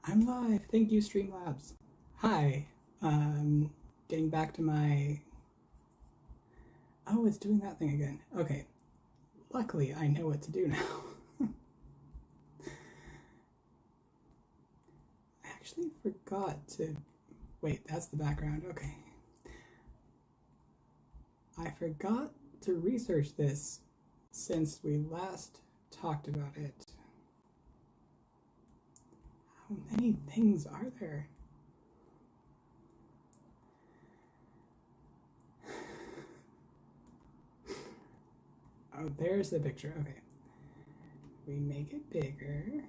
I'm live. Thank you, Streamlabs. Hi. Getting back to my... Oh, it's doing that thing again. Okay. Luckily, I know what to do now. I actually forgot to... Wait, that's the background. Okay. I forgot to research this since we last talked about it. How many things are there? Oh, there's the picture. Okay. We make it bigger.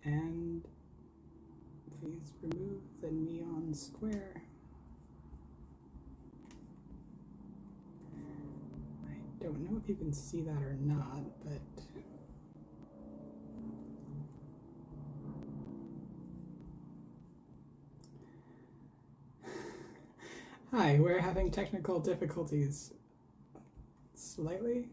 And please remove the neon square. I don't know if you can see that or not, but hi, we're having technical difficulties slightly.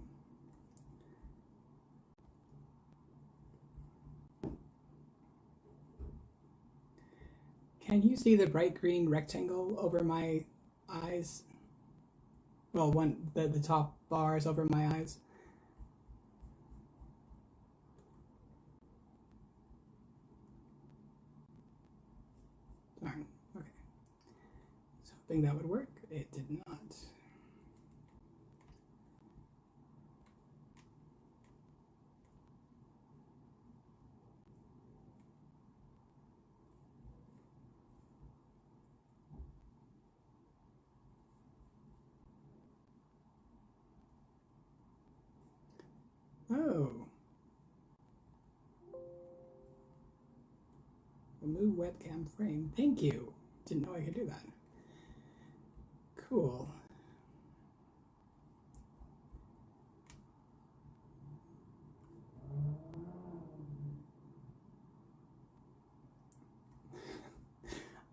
Can you see the bright green rectangle over my eyes? Well, the top bars over my eyes. Darn, okay. I was hoping that would work. It did not. Oh. Remove webcam frame. Thank you. Didn't know I could do that. Cool.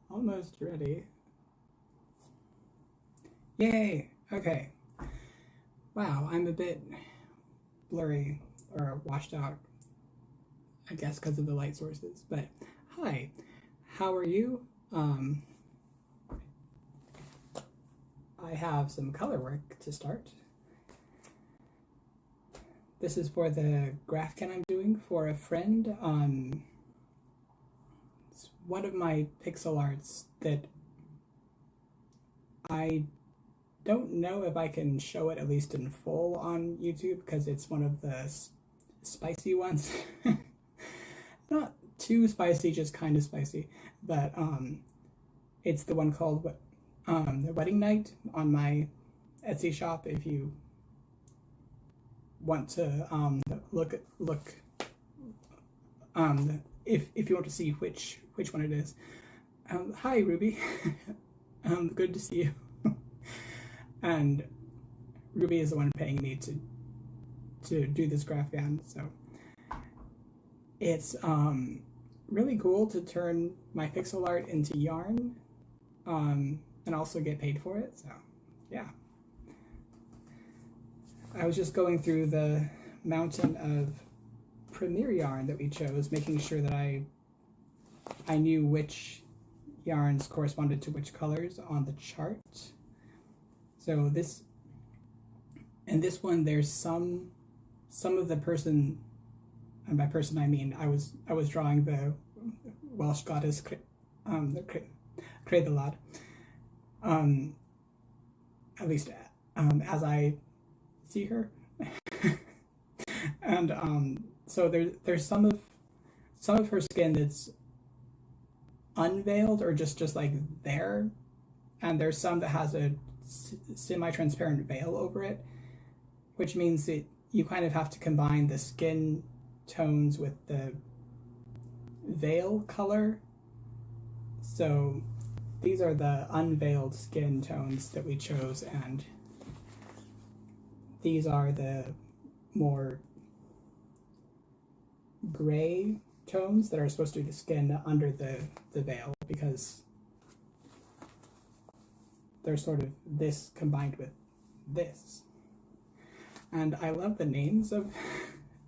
Almost ready. Yay! Okay. Wow, I'm a bit blurry or washed out, I guess because of the light sources, but hi, how are you? I have some color work to start. This is for the graphgan I'm doing for a friend. It's one of my pixel arts that I don't know if I can show it at least in full on YouTube because it's one of the spicy ones. Not too spicy, just kind of spicy, but it's the one called the Wedding Night on my Etsy shop. If you want to look if you want to see which one it is. Hi Ruby. Good to see you. And Ruby is the one paying me to do this graphgan, so it's really cool to turn my pixel art into yarn and also get paid for it, so yeah. I was just going through the mountain of Premier yarn that we chose, making sure that I knew which yarns corresponded to which colors on the chart. So this one, there's some of the person, and by person I mean I was drawing the Welsh goddess Creu the Lad, at least as I see her, and so there's some of her skin that's unveiled or just like there, and there's some that has a semi-transparent veil over it, which means that you kind of have to combine the skin tones with the veil color. So these are the unveiled skin tones that we chose, and these are the more gray tones that are supposed to be the skin under the veil, because they're sort of this combined with this. And I love the names of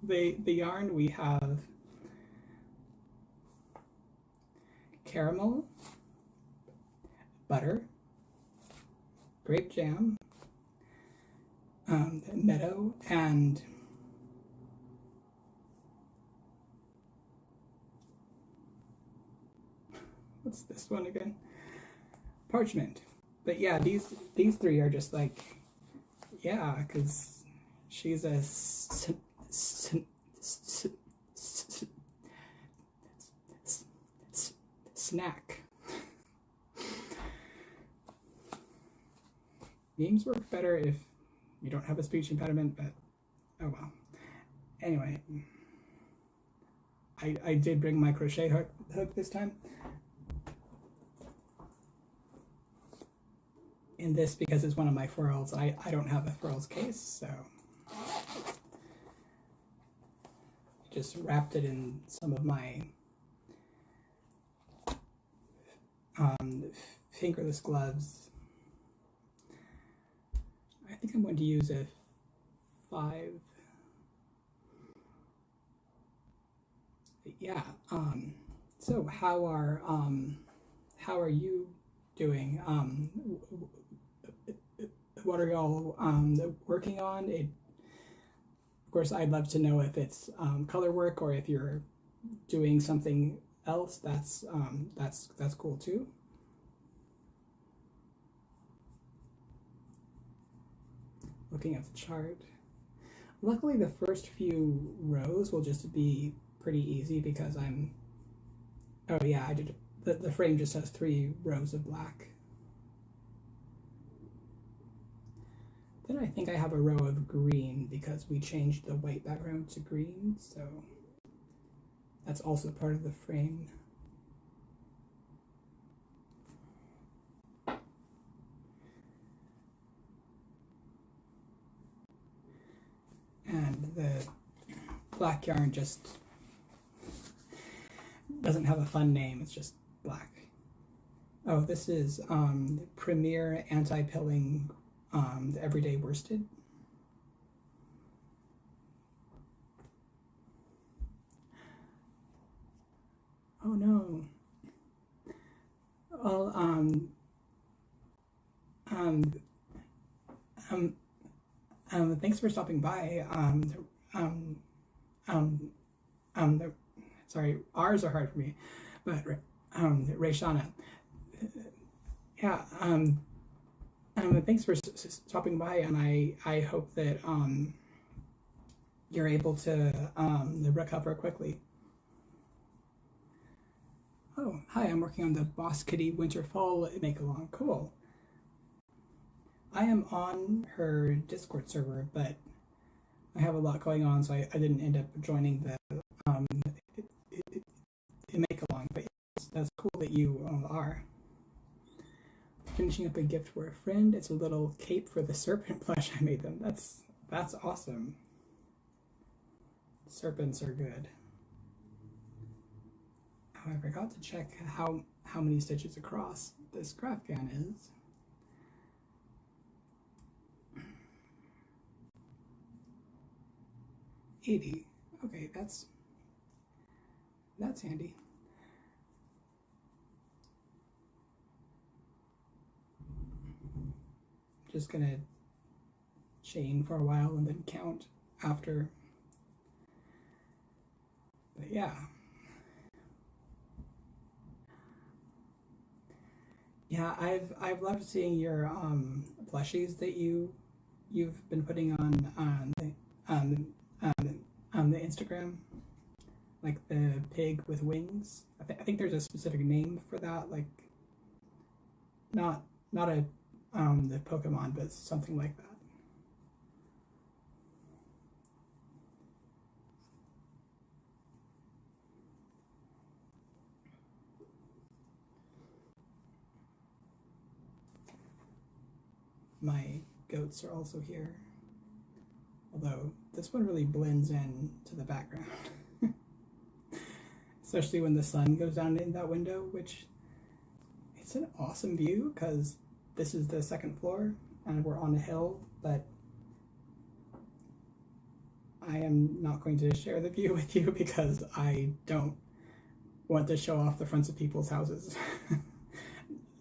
the yarn. We have caramel, butter, grape jam, meadow, and what's this one again? Parchment. But yeah, these three are just like, yeah, because she's a snack. Names work better if you don't have a speech impediment, but oh well. Anyway, I did bring my crochet hook this time. In this, because it's one of my furls, I don't have a furls case, so just wrapped it in some of my fingerless gloves. I think I'm going to use a 5. Yeah. So how are you doing? What are y'all working on? Of course, I'd love to know if it's color work, or if you're doing something else. That's cool too. Looking at the chart. Luckily, the first few rows will just be pretty easy because I'm. Oh yeah, I did. The frame just has 3 rows of black. Then I think I have a row of green because we changed the white background to green, so that's also part of the frame. And the black yarn just doesn't have a fun name, it's just black. Oh, this is Premier Anti-Pilling the Everyday Worsted. Oh no. Well, thanks for stopping by. Sorry, R's are hard for me, but Rayshana. Yeah. Thanks for stopping by, and I hope that you're able to recover quickly. Oh, hi, I'm working on the Boss Kitty Winter Fall make-along. Cool. I am on her Discord server, but I have a lot going on, so I didn't end up joining the make-along, but that's cool that you are. Finishing up a gift for a friend. It's a little cape for the serpent plush I made them. That's awesome. Serpents are good. Oh, I forgot to check how many stitches across this graphgan is. $80. Okay, that's handy. Just gonna chain for a while and then count after. But yeah. Yeah, I've loved seeing your plushies that you've been putting on the Instagram, like the pig with wings. I think there's a specific name for that, like not a the Pokemon, but something like that. My goats are also here, although this one really blends in to the background. especially when the sun goes down in that window, which it's an awesome view because this is the second floor and we're on a hill, but I am not going to share the view with you because I don't want to show off the fronts of people's houses.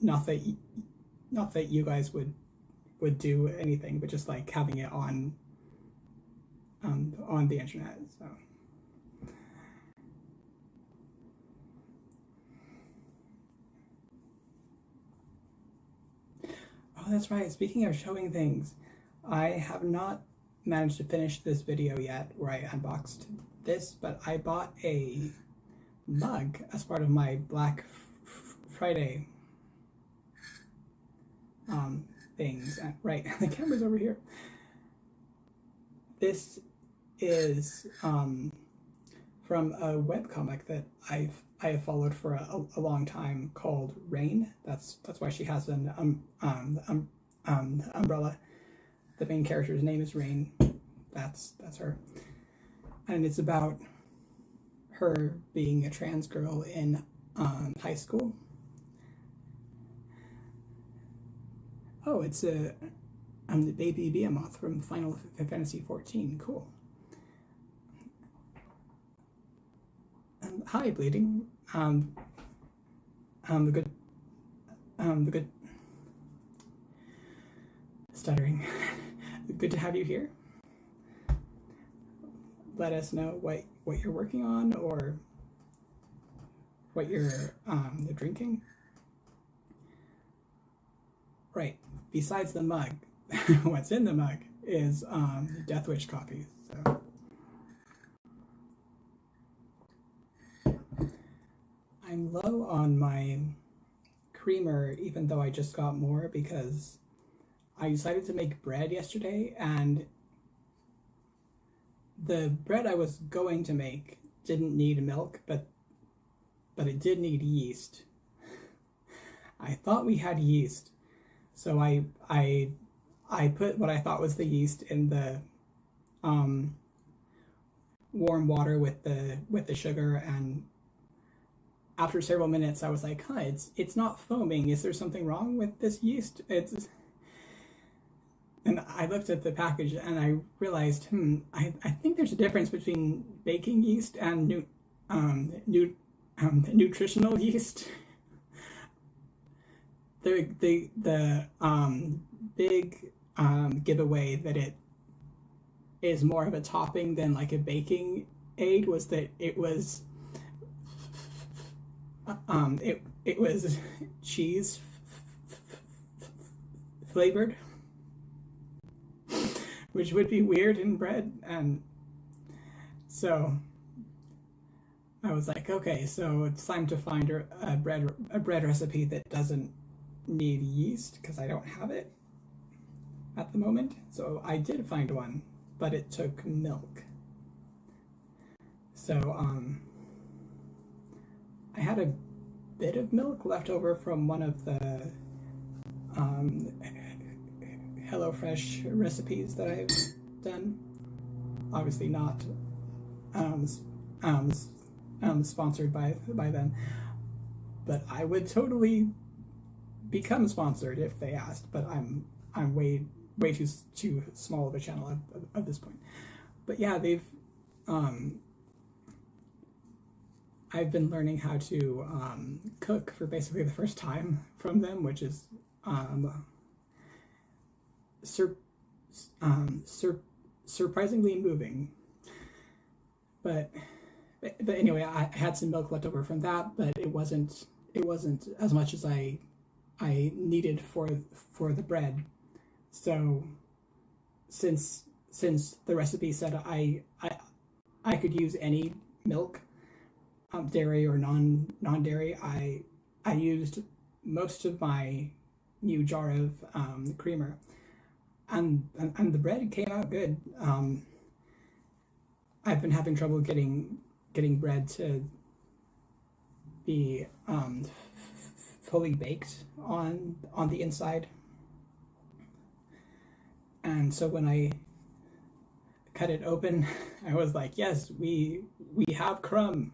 not that you guys would do anything, but just like having it on the internet. So oh, that's right. Speaking of showing things, I have not managed to finish this video yet where I unboxed this, but I bought a mug as part of my Black Friday things. Right, the camera's over here. This is from a webcomic that I have followed for a long time called Rain. That's why she has an umbrella. The main character's name is Rain. That's her. And it's about her being a trans girl in high school. Oh, it's the baby Behemoth from Final Fantasy XIV. Cool. Hi, Bleeding. The good stuttering. Good to have you here. Let us know what you're working on or what you're drinking. Right. Besides the mug, what's in the mug is Death Wish coffee. So I'm low on my creamer, even though I just got more because I decided to make bread yesterday, and the bread I was going to make didn't need milk, but it did need yeast. I thought we had yeast, so I put what I thought was the yeast in the warm water with the sugar, and after several minutes I was like, huh, it's not foaming. Is there something wrong with this yeast? And I looked at the package and I realized, I think there's a difference between baking yeast and nutritional yeast. The big giveaway that it is more of a topping than like a baking aid was that it was cheese flavored, which would be weird in bread. And so I was like, okay, so it's time to find a bread recipe that doesn't need yeast because I don't have it at the moment. So I did find one, but it took milk. So I had a bit of milk left over from one of the HelloFresh recipes that I've done. Obviously not sponsored by them, but I would totally become sponsored if they asked. But I'm way too small of a channel at this point. But yeah, they've I've been learning how to cook for basically the first time from them, which is surprisingly moving. But anyway, I had some milk left over from that, but it wasn't as much as I needed for the bread. So since the recipe said I could use any milk, dairy or non-dairy, I used most of my new jar of creamer, and the bread came out good. I've been having trouble getting bread to be fully baked on the inside, and so when I cut it open, I was like, yes, we have crumb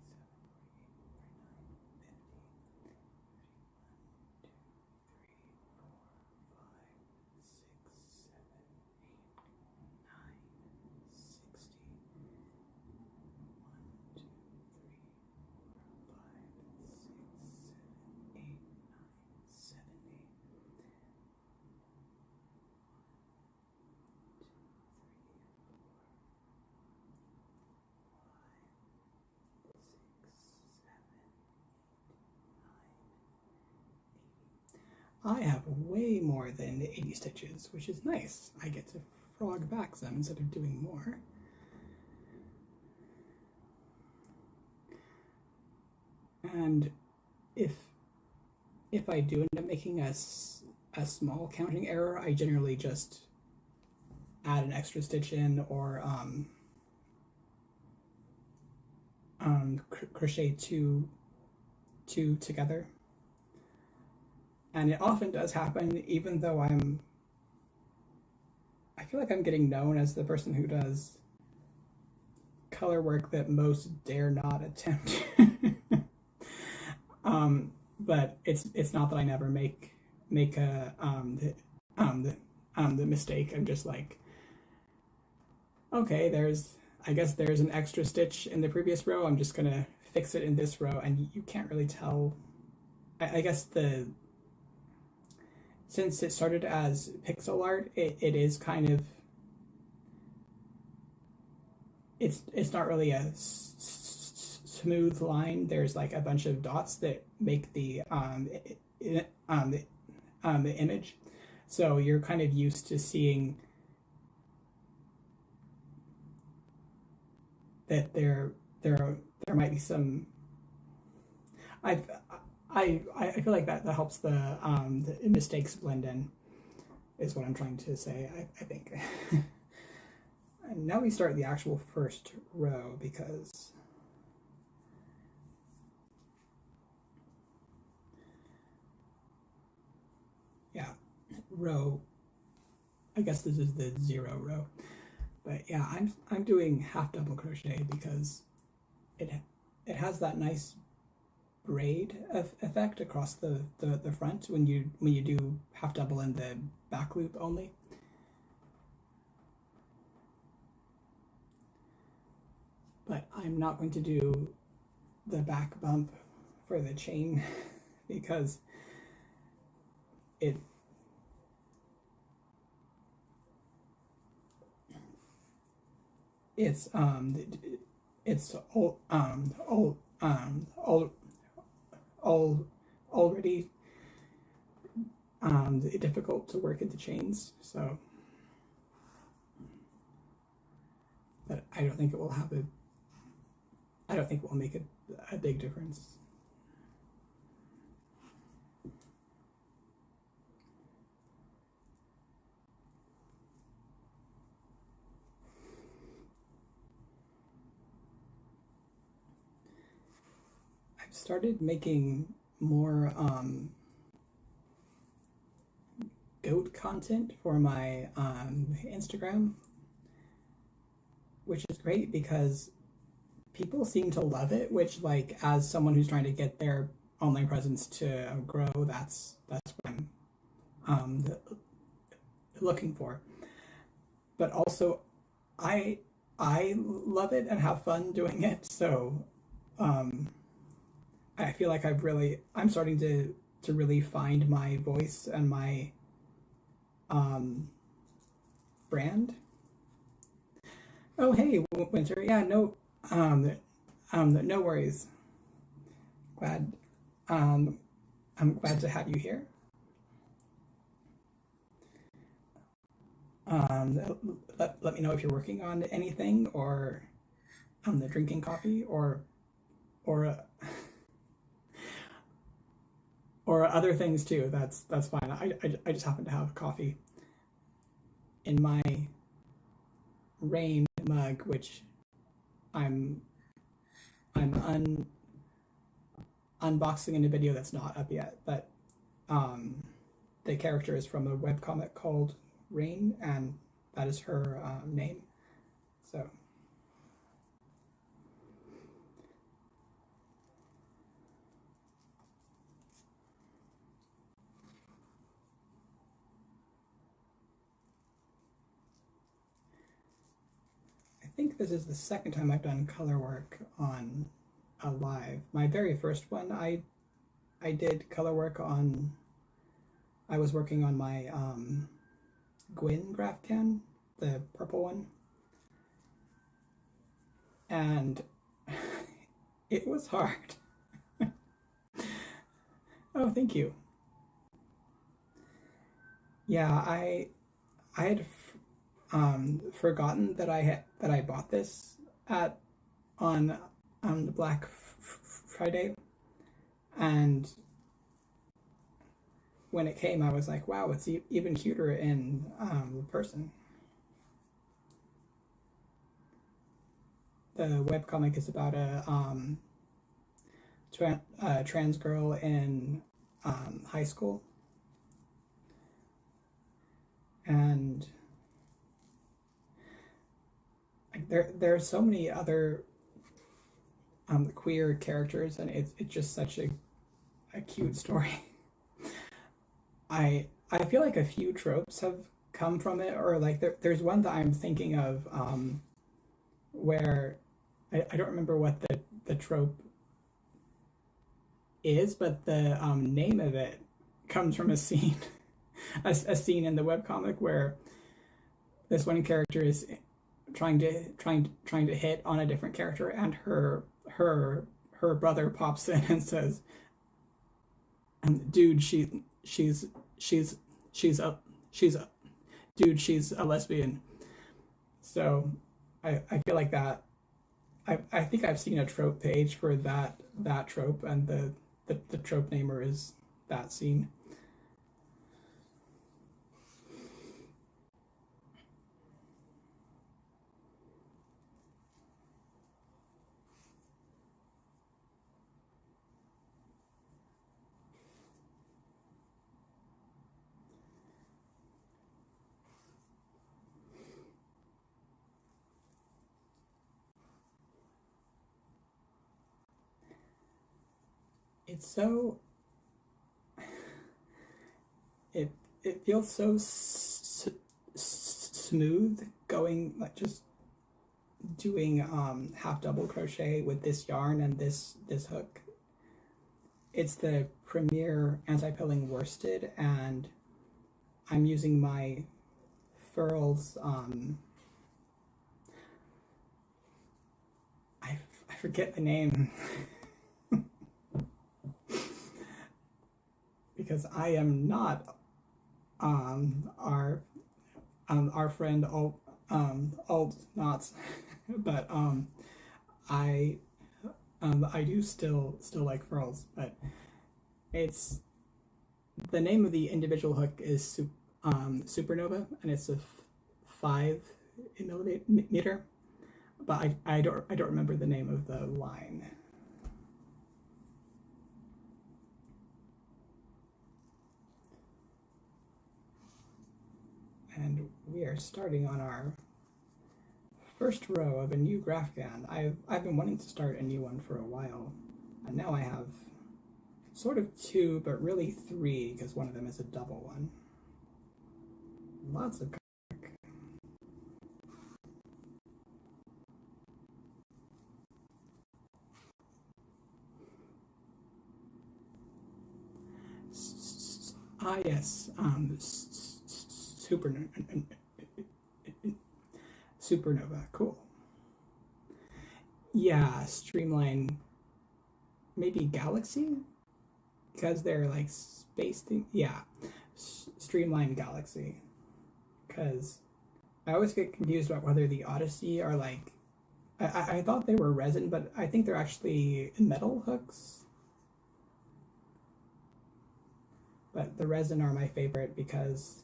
I have way more than 80 stitches, which is nice. I get to frog back some instead of doing more. And if I do end up making a small counting error, I generally just add an extra stitch in, or crochet two together. And it often does happen, even though I feel like I'm getting known as the person who does color work that most dare not attempt. But it's not that I never make a the mistake. I'm just like, okay, I guess there's an extra stitch in the previous row. I'm just gonna fix it in this row, and you can't really tell. I guess since it started as pixel art, it is kind of, it's not really a smooth line. There's like a bunch of dots that make the image, so you're kind of used to seeing that there might be some. I feel like that helps the mistakes blend in, is what I'm trying to say. I think. And now we start the actual first row, because yeah, row, I guess this is the 0 row, but yeah, I'm doing half double crochet because it has that nice braid effect across the front when you do half double in the back loop only. But I'm not going to do the back bump for the chain because it's already difficult to work into chains, so but I don't think it will make a big difference. I've started making more goat content for my Instagram, which is great because people seem to love it, which, like, as someone who's trying to get their online presence to grow, that's what I'm looking for. But also, I love it and have fun doing it, so I feel like I'm starting to really find my voice and my brand. Oh, hey, Winter. Yeah, no, no worries. Glad, I'm glad to have you here. Let me know if you're working on anything, or drinking coffee, or or other things too. That's fine. I just happen to have coffee in my rain mug, which I'm unboxing in a video that's not up yet, but the character is from a webcomic called Rain, and that is her name. So I think this is the second time I've done color work on a live. My very first one, I did color work on. I was working on my Gwyn graphgan, the purple one, and it was hard. Oh, thank you. Yeah, I had forgotten that I bought this at on the Black Friday, and when it came, I was like, wow, it's even cuter in person. The webcomic is about a trans girl in high school, and like, there are so many other queer characters, and it's just such a cute story. I feel like a few tropes have come from it, or like there's one that I'm thinking of where I don't remember what the trope is, but the name of it comes from a scene, a scene in the webcomic where this one character is trying to hit on a different character, and her brother pops in and says, "Dude, she's she's a she's a dude, she's a lesbian." So I feel like that. I think I've seen a trope page for that trope, and the trope namer is that scene. It's so it it feels so smooth going, like just doing half double crochet with this yarn and this hook. It's the Premier anti-pilling worsted, and I'm using my furls. I forget the name because I am not our friend old knots, but I I do still like furls, but it's the name of the individual hook is Supernova, and it's a 5 millimeter, but I don't remember the name of the line. And we are starting on our first row of a new graphgan. I've been wanting to start a new one for a while, and now I have sort of two, but really three, because one of them is a double one. Lots of yes, supernova, cool. Yeah, streamline, maybe galaxy, because they're like space thing. Yeah, streamline galaxy, because I always get confused about whether the Odyssey are like I thought they were resin, but I think they're actually metal hooks. But the resin are my favorite because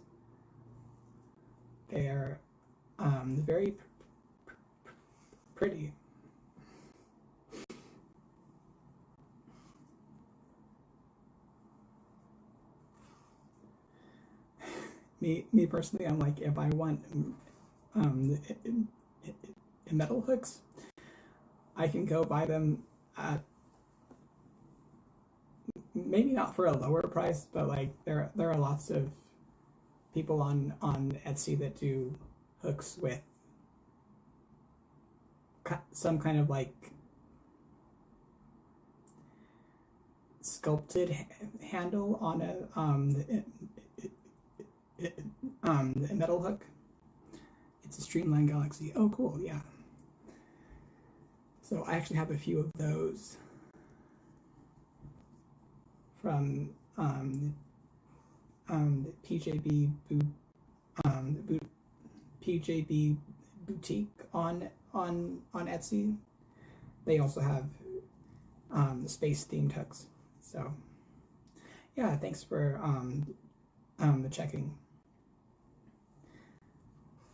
they're very pretty. Me personally, I'm like, if I want um, metal hooks, I can go buy them at maybe not for a lower price, but like there are lots of people on Etsy that do hooks with some kind of like sculpted handle on a metal hook. It's a streamline galaxy. Oh, cool! Yeah. So I actually have a few of those from PJB PJB boutique on Etsy. They also have the space themed hooks. So yeah, thanks for the checking.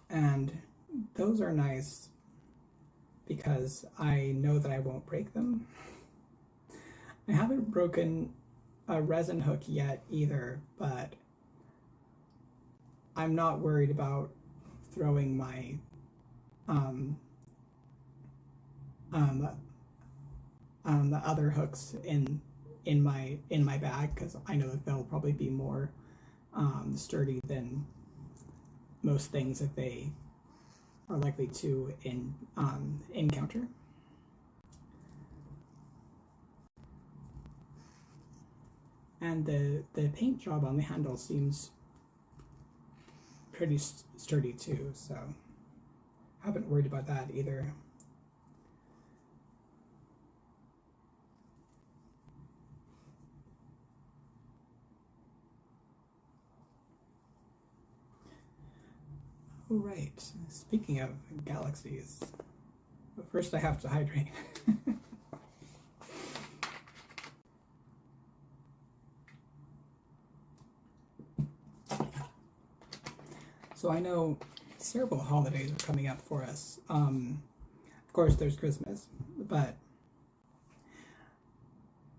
And those are nice because I know that I won't break them. I haven't broken a resin hook yet either, but I'm not worried about throwing my the other hooks in my bag, because I know that they'll probably be more sturdy than most things that they are likely to encounter. And the paint job on the handle seems pretty sturdy too, so I haven't worried about that either. Oh, right. Speaking of galaxies, but first I have to hydrate. So I know several holidays are coming up for us. Of course, there's Christmas, but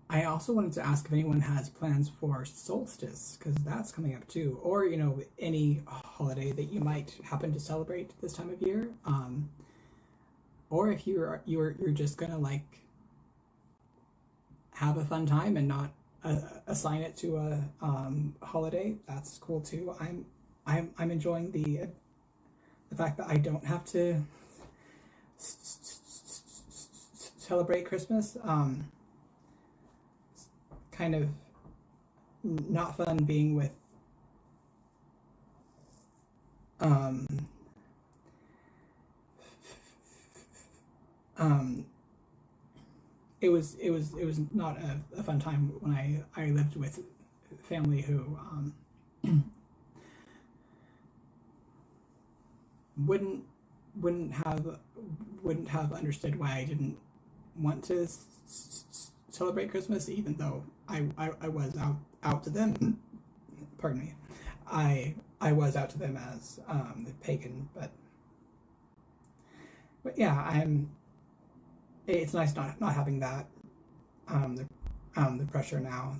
I also wanted to ask if anyone has plans for solstice, because that's coming up too, or any holiday that you might happen to celebrate this time of year, or if you're just gonna like have a fun time and not assign it to a holiday. That's cool too. I'm enjoying the fact that I don't have to celebrate Christmas. Kind of not fun being with it was not a fun time when I lived with family who wouldn't have understood why I didn't want to celebrate Christmas, even though I was out to them. Pardon me. I was out to them as pagan, but yeah, it's nice not having that the pressure now.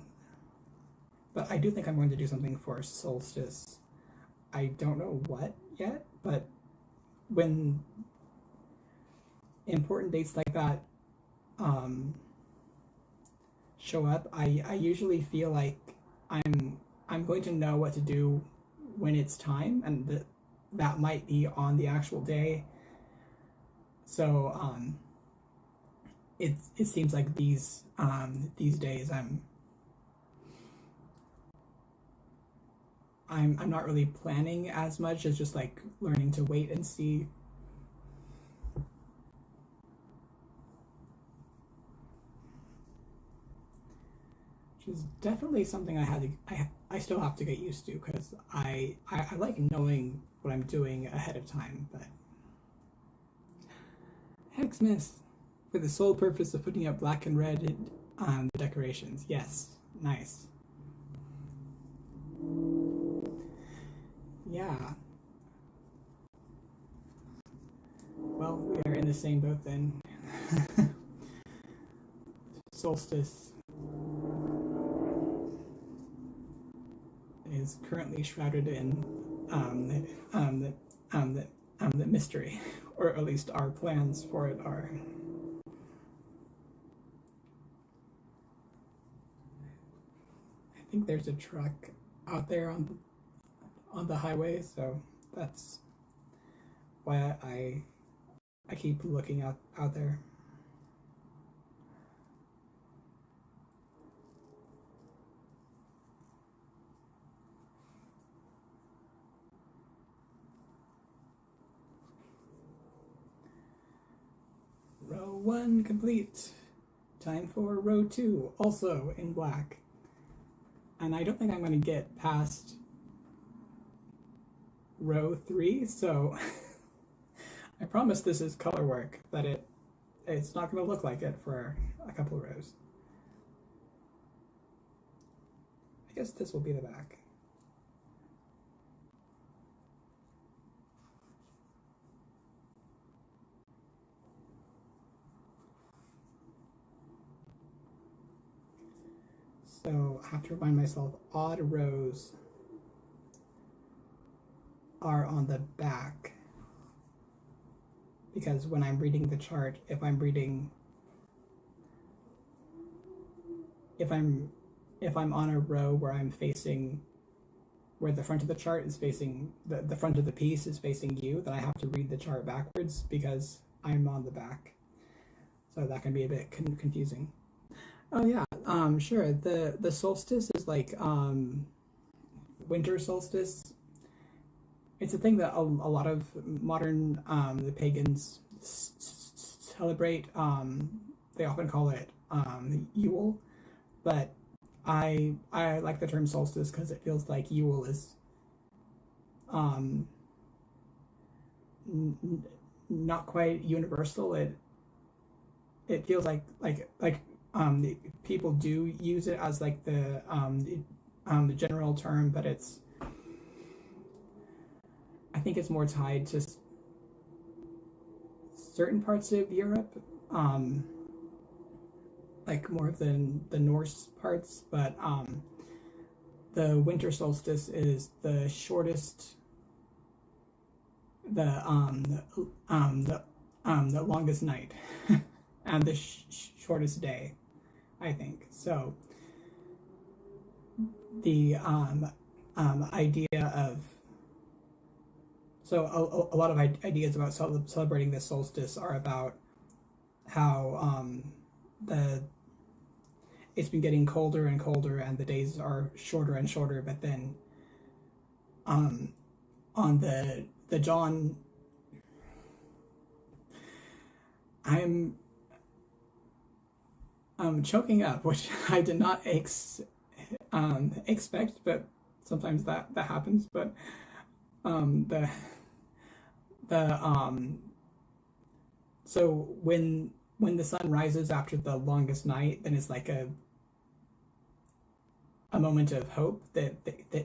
But I do think I'm going to do something for solstice. I don't know what yet, but when important dates like that show up, I usually feel like I'm going to know what to do when it's time, and that might be on the actual day. So it seems like these days I'm not really planning as much as just like learning to wait and see. Which is definitely something I still have to get used to, because I like knowing what I'm doing ahead of time. But Hexmas, for the sole purpose of putting up black and red on the decorations. Yes, nice. Yeah. Well, we are in the same boat then. Solstice is currently shrouded in the mystery, or at least our plans for it are. I think there's a truck out there on the highway, so that's why I keep looking out there. Row 1 complete. Time for row 2, also in black. And I don't think I'm going to get past row 3, so I promise this is Colorwork, but it's not going to look like it for a couple rows. I guess this will be the back. So I have to remind myself odd rows are on the back, because when I'm reading the chart, if I'm on a row where I'm facing, where the front of the chart is facing, the front of the piece is facing you, then I have to read the chart backwards because I'm on the back. So that can be a bit confusing. Oh yeah, sure. The solstice is like winter solstice. It's a thing that a lot of modern the pagans celebrate. They often call it Yule, but I like the term solstice because it feels like Yule is not quite universal. It feels like people do use it as like the general term, but I think it's more tied to certain parts of Europe, like more of the Norse parts, but the winter solstice is the shortest, the longest night and the shortest day, I think. So the idea of a lot of ideas about celebrating this solstice are about how it's been getting colder and colder and the days are shorter and shorter, but then on the dawn, I'm choking up, which I did not expect, but sometimes that happens. But so when the sun rises after the longest night, then it's like a moment of hope that the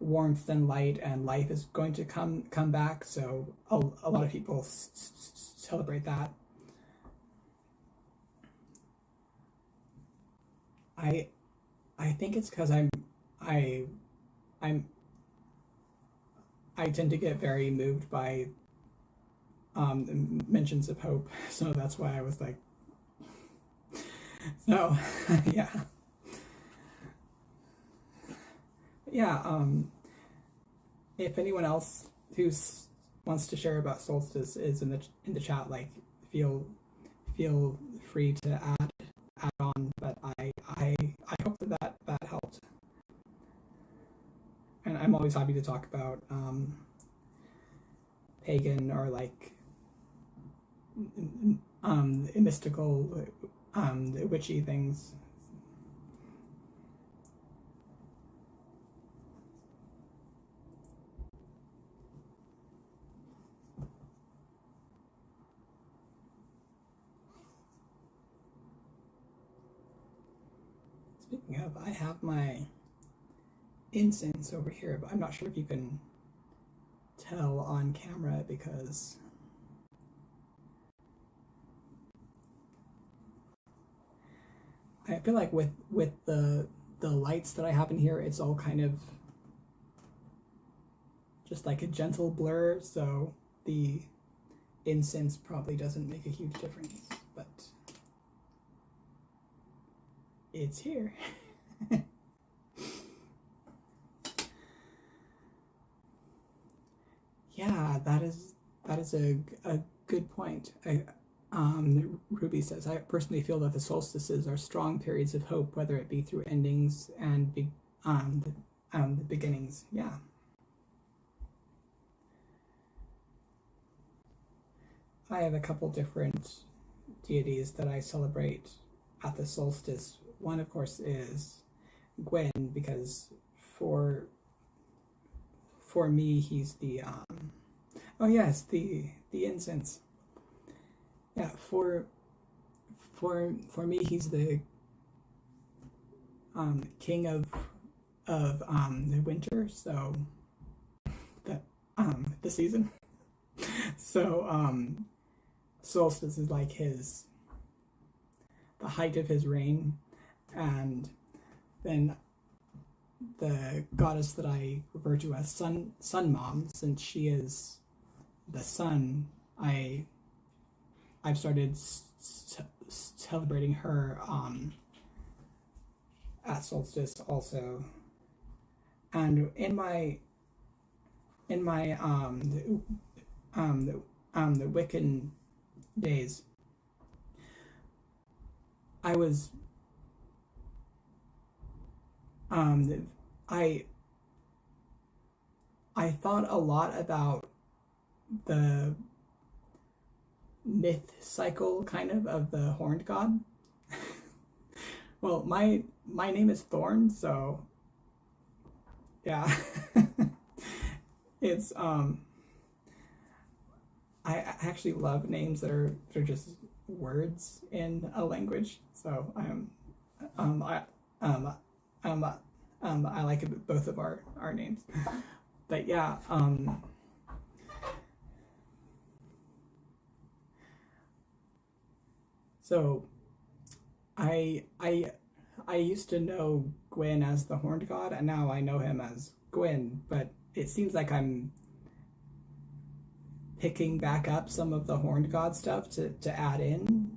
warmth and light and life is going to come back. So a lot of people celebrate that. I think it's because I tend to get very moved by mentions of hope, so that's why I was like, so yeah. If anyone else who wants to share about solstice is in the chat, like feel free to add on. But I hope that helped, and I'm always happy to talk about pagan or like mystical witchy things. Speaking of, I have my incense over here, but I'm not sure if you can tell on camera because I feel like with the lights that I have in here, it's all kind of just like a gentle blur, so the incense probably doesn't make a huge difference, but it's here. Yeah, that is a good point. Ruby says, I personally feel that the solstices are strong periods of hope, whether it be through endings and the beginnings. Yeah. I have a couple different deities that I celebrate at the solstice. One, of course, is Gwen, because for for me, he's the oh yes, the incense. Yeah, for me, he's the king of the winter, so the season. So solstice is like the height of his reign, and then the goddess that I refer to as Sun Mom, since she is the sun, I've started celebrating her at solstice also. And in my the Wiccan days, I was I thought a lot about the myth cycle kind of the horned god. Well, my name is Thorn, so yeah. It's I actually love names that are just words in a language. So I like both of our names. But yeah, so I used to know Gwyn as the horned god, and now I know him as Gwyn, but it seems like I'm picking back up some of the horned god stuff to add in.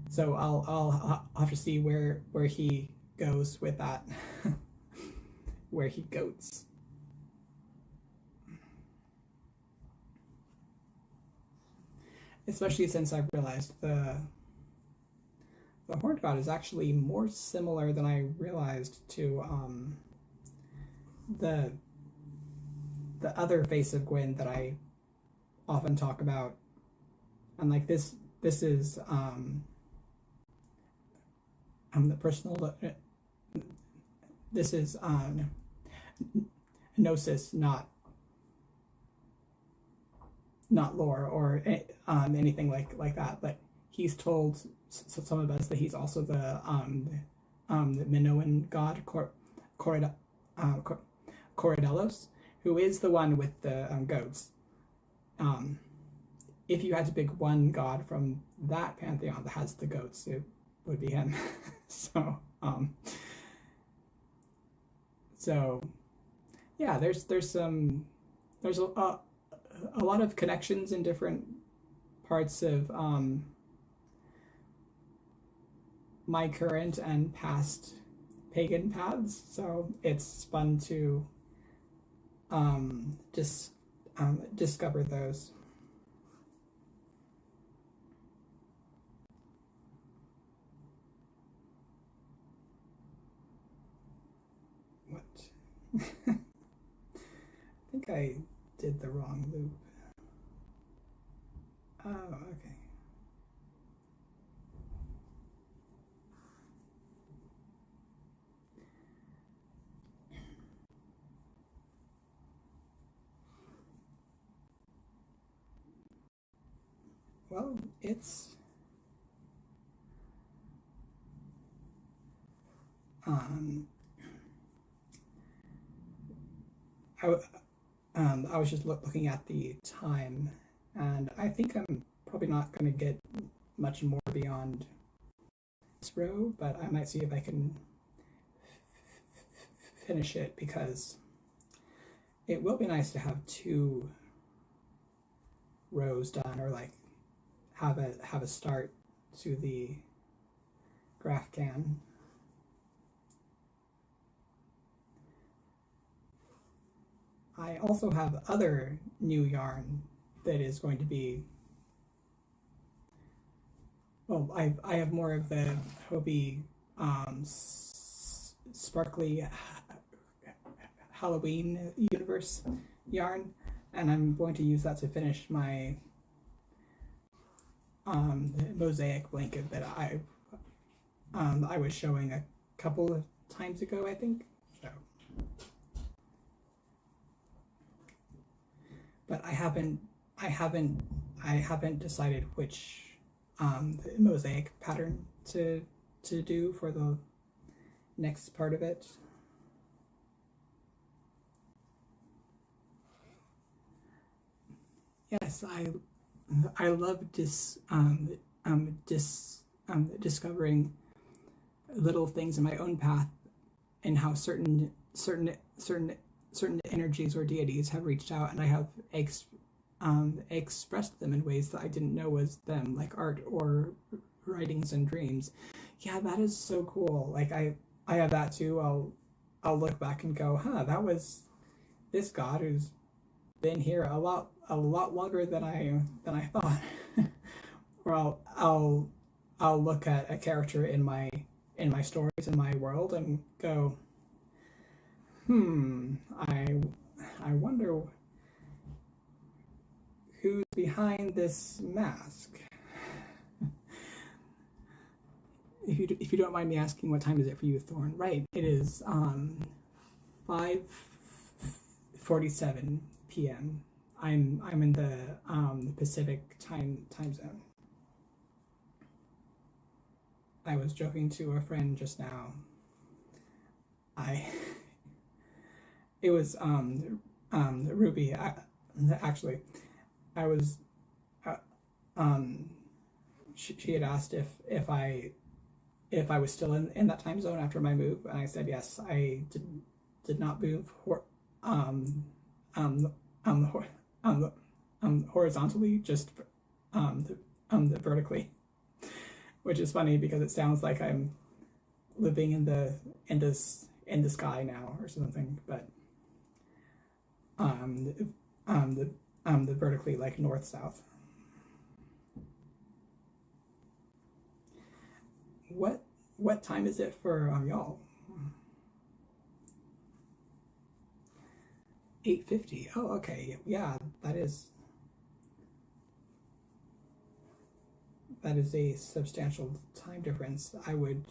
So I'll have to see where he goes with that. Where he goats. Especially since I've realized the horned god is actually more similar than I realized to the other face of Gwyn that I often talk about. And like this is the personal, this is gnosis, not lore or anything like that. But he's told some of us that he's also the Minoan god Corridelos, who is the one with the goats. If you had to pick one god from that pantheon that has the goats, it would be him. So yeah, there's a lot of connections in different parts of my current and past pagan paths. So it's fun to just discover those. What? I think I did the wrong loop. Oh, okay. Well, it's I was just looking at the time, and I think I'm probably not going to get much more beyond this row, but I might see if I can finish it, because it will be nice to have 2 rows done, or like have a start to the graphgan. I also have other new yarn that is going to be, well, I have more of the Hobie sparkly Halloween universe yarn, and I'm going to use that to finish my mosaic blanket that I was showing a couple of times ago, I think. So but I haven't decided which mosaic pattern to do for the next part of it. Yes, I love discovering little things in my own path and how certain energies or deities have reached out, and I have expressed them in ways that I didn't know was them, like art or writings and dreams. Yeah, that is so cool. Like I have that too. I'll look back and go, huh, that was this god who's been here a lot longer than I thought. Or I'll look at a character in my stories, in my world, and go, I wonder who's behind this mask. If you don't mind me asking, what time is it for you, Thorn? Right, it is 5:47 p.m. I'm in the Pacific time zone. I was joking to a friend just now. It was Ruby. Actually, I was she had asked if I was still in that time zone after my move, and I said yes. I did not move horizontally, just vertically, which is funny because it sounds like I'm living in the sky now or something, but the vertically, like north south. What time is it for y'all? 8:50. Oh, okay. Yeah, that is a substantial time difference. I would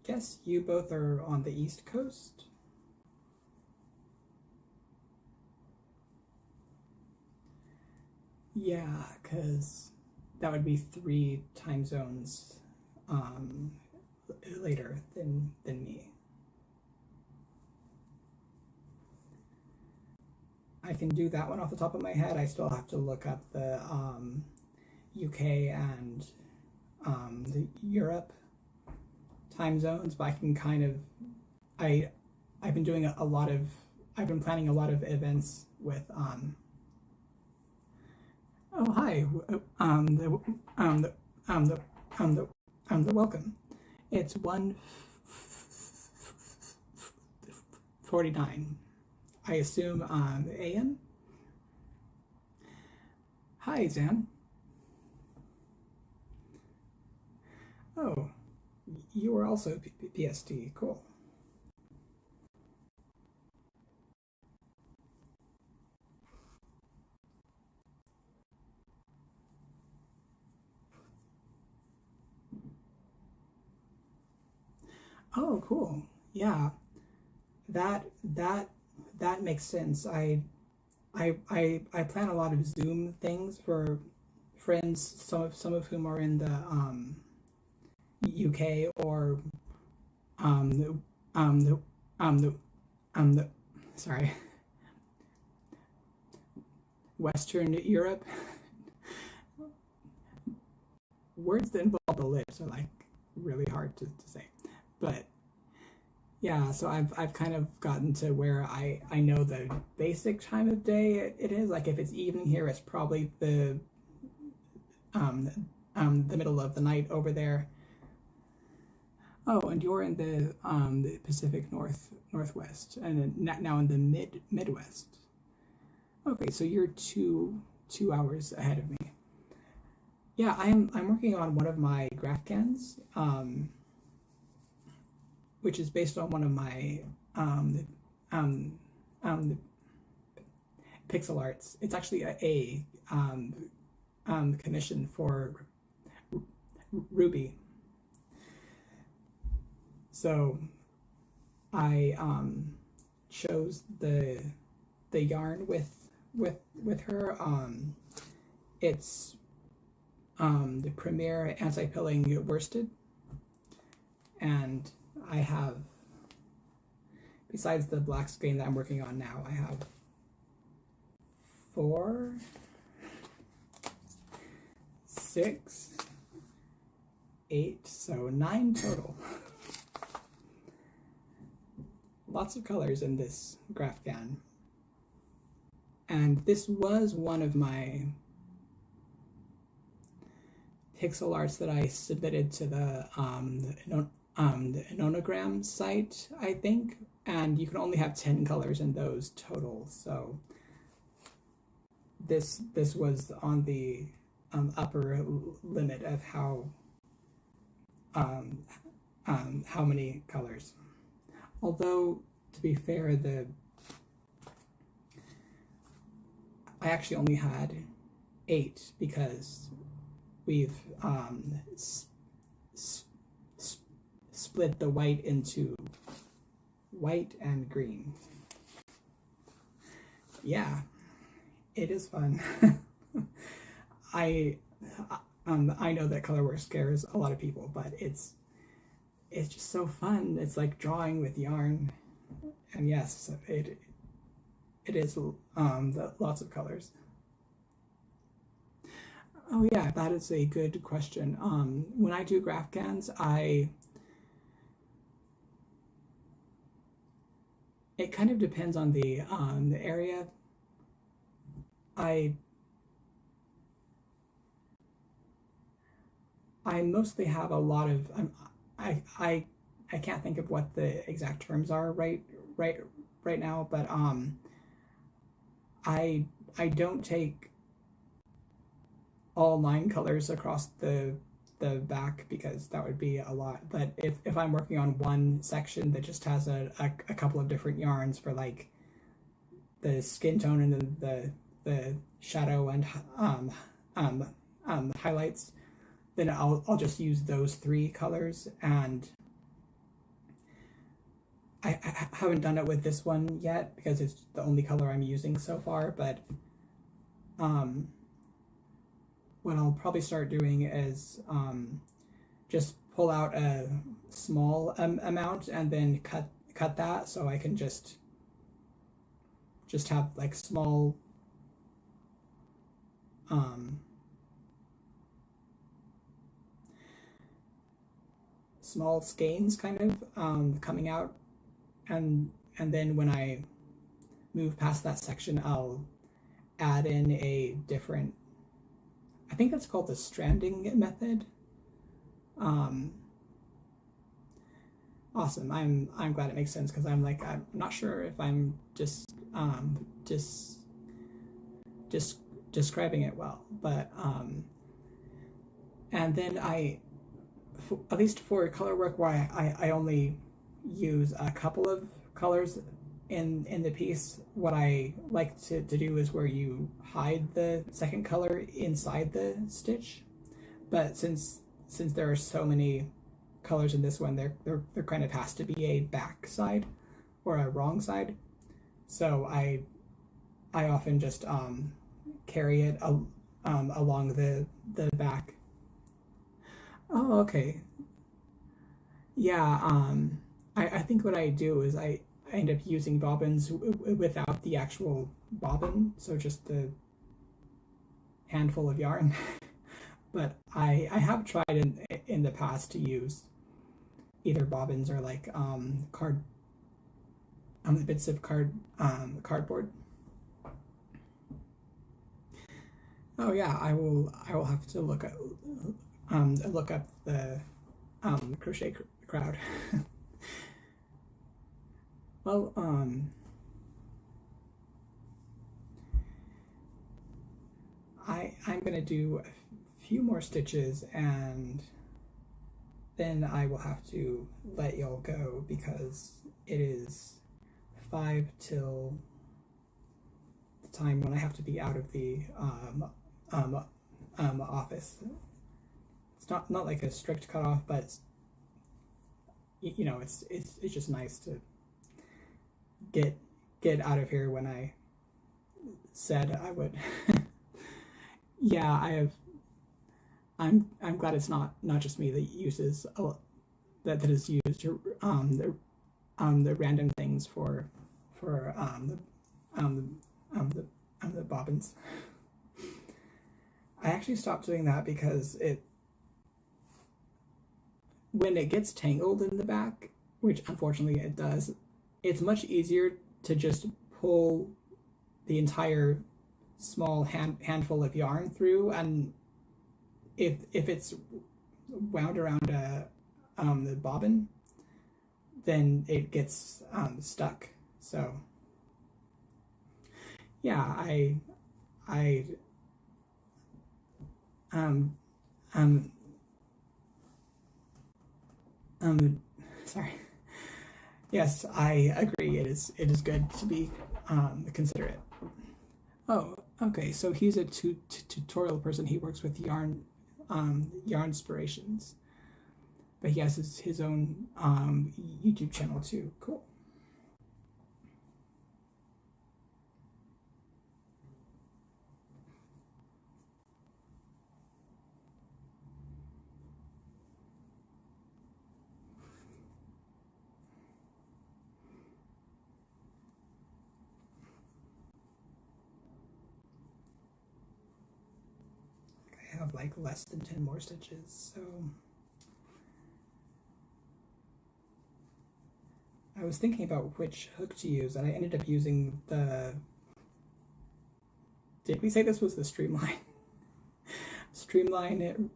guess you both are on the East Coast. Yeah, because that would be 3 time zones later than me. I can do that one off the top of my head. I still have to look up the UK and the Europe time zones, but I can kind of I've been doing I've been planning a lot of events with oh hi the welcome. It's 1:49. I assume AM. Hi Zan. Oh, you were also PST. Cool. Oh, cool. Yeah, that makes sense. I plan a lot of Zoom things for friends, some of whom are in the UK or the sorry, Western Europe. Words that involve the lips are like really hard to say, but yeah. So I've kind of gotten to where I know the basic time of day it is. Like if it's evening here, it's probably the middle of the night over there. Oh, and you're in the Pacific Northwest, and now in the Midwest. Okay, so you're two hours ahead of me. Yeah, I'm working on one of my graphgans, which is based on one of my pixel arts. It's actually a commission for Ruby. So I chose the yarn with with her. It's the Premier Anti-Pilling Worsted, and I have, besides the black skein that I'm working on now, I have 4, 6, 8, so 9 total. Lots of colors in this graphgan. And this was one of my pixel arts that I submitted to the Nonogram site, I think, and you can only have 10 colors in those total. So this was on the upper limit of how many colors. Although, to be fair, I actually only had 8 because we've split the white into white and green. Yeah, it is fun. I know that Colorwork scares a lot of people, but it's just so fun. It's like drawing with yarn, and yes, it is lots of colors. Oh yeah, that is a good question. When I do graphgans, it kind of depends on the area. I mostly have a lot of I can't think of what the exact terms are right now, but I don't take all 9 colors across the back because that would be a lot. But if I'm working on one section that just has a couple of different yarns for like the skin tone and then the shadow and highlights, then I'll just use those 3 colors. And I haven't done it with this one yet because it's the only color I'm using so far, but what I'll probably start doing is just pull out a small amount and then cut that, so I can just have like small small skeins kind of coming out, and then when I move past that section, I'll add in a different, I think that's called the stranding method. Awesome. I'm glad it makes sense, because I'm not sure if I'm just describing it well, but and then at least for Colorwork, where I only use a couple of colors in the piece, what I like to do is where you hide the second color inside the stitch. But since there are so many colors in this one, there kind of has to be a back side or a wrong side. So I often just carry it along the back. Oh, okay. Yeah, I think what I do is I end up using bobbins without the actual bobbin, so just the handful of yarn. But I have tried in the past to use either bobbins or like bits of cardboard. Oh yeah, I will have to look up the crochet crowd. Well, I'm gonna do a few more stitches, and then I will have to let y'all go because it is 5 till the time when I have to be out of the office. It's not like a strict cutoff, but you know, it's just nice to get out of here when I said I would. Yeah, I have. I'm glad it's not just me that uses that is used the random things for the bobbins. I actually stopped doing that because when it gets tangled in the back, which unfortunately it does, it's much easier to just pull the entire small handful of yarn through, and if it's wound around the bobbin, then it gets stuck. So yeah, I um um sorry. Yes, I agree. It is good to be considerate. Oh, okay. So he's a tutorial person. He works with yarn inspirations, but he has his own YouTube channel too. Cool. I have like less than 10 more stitches, so I was thinking about which hook to use, and I ended up using the. Did we say this was the Streamline? Streamline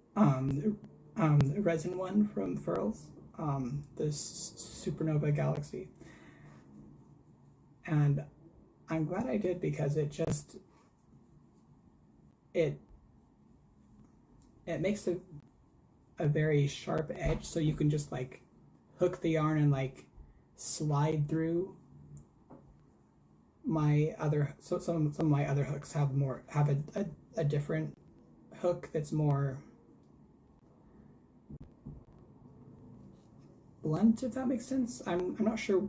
resin one from Furls, this Supernova Galaxy, and I'm glad I did because it makes a very sharp edge, so you can just like hook the yarn and like slide through. Some of my other hooks have a different hook that's more blunt, if that makes sense. I'm not sure.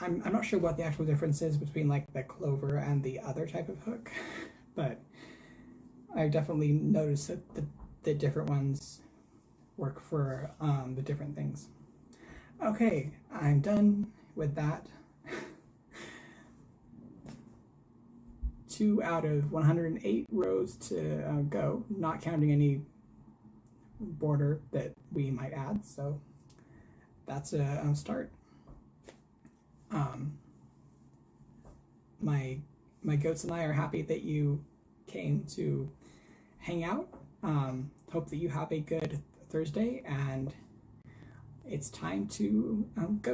I'm not sure what the actual difference is between like the clover and the other type of hook, but I definitely noticed that the different ones work for the different things. Okay, I'm done with that. 2 out of 108 rows to go, not counting any border that we might add. So that's a start. My goats and I are happy that you came to hang out. Hope that you have a good Thursday, and it's time to go.